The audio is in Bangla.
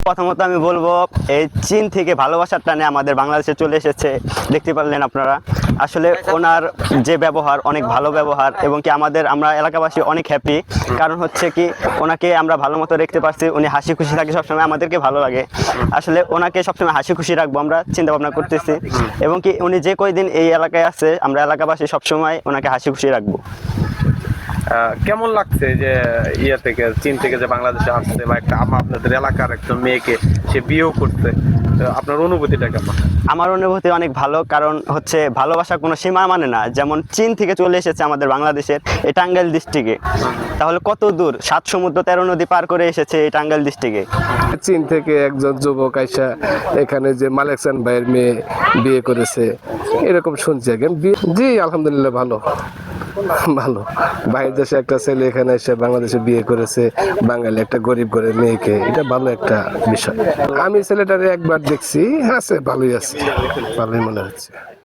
প্রথমত আমি বলবো এই চীন থেকে ভালোবাসার টানে আমাদের বাংলাদেশে চলে এসেছে, দেখতে পারলেন আপনারা। আসলে ওনার যে ব্যবহার অনেক ভালো ব্যবহার, এবং কি আমরা এলাকাবাসী অনেক হ্যাপি। কারণ হচ্ছে কি ওনাকে আমরা ভালো মতো দেখতে পারছি, উনি হাসি খুশি থাকে সবসময়, আমাদেরকে ভালো লাগে। আসলে ওনাকে সবসময় হাসি খুশি রাখবো আমরা চিন্তা ভাবনা করতেছি, এবং কি উনি যে কয়দিন এই এলাকায় আছে আমরা এলাকাবাসী সবসময় ওনাকে হাসি খুশি রাখবো। কেমন লাগছে যে থেকে চীন থেকে যে বাংলাদেশে আসছে, বা একটা আপনাদের এলাকার একটা মেয়েকে সে বিয়েও করছে, আপনার অনুভূতিটা কেমন? আমার অনুভূতি অনেক ভালো, কারণ হচ্ছে ভালোবাসা কোনো সীমা মানে না। যেমন চীন থেকে চলে এসেছে আমাদের বাংলাদেশের এই টাঙ্গাইল ডিস্ট্রিক্টে, তাহলে কত দূর, 7 সমুদ্র 13 নদী পার করে এসেছে এই টাঙ্গাইল ডিস্ট্রিক্টে। চীন থেকে একজন যুবক আইসা এখানে যে মালেকসান ভাইয়ের মেয়ে বিয়ে করেছে, এরকম শুনছি আগে। জি আলহামদুলিল্লাহ ভালো ভালো। বাইরের দেশে একটা ছেলে এখানে এসে বাংলাদেশে বিয়ে করেছে, বাঙালি একটা গরিব ঘরের মেয়েকে, এটা ভালো একটা বিষয়। আমি ছেলেটারে একবার দেখছি, আছে ভালোই আছে, ভালোই মনে হচ্ছে।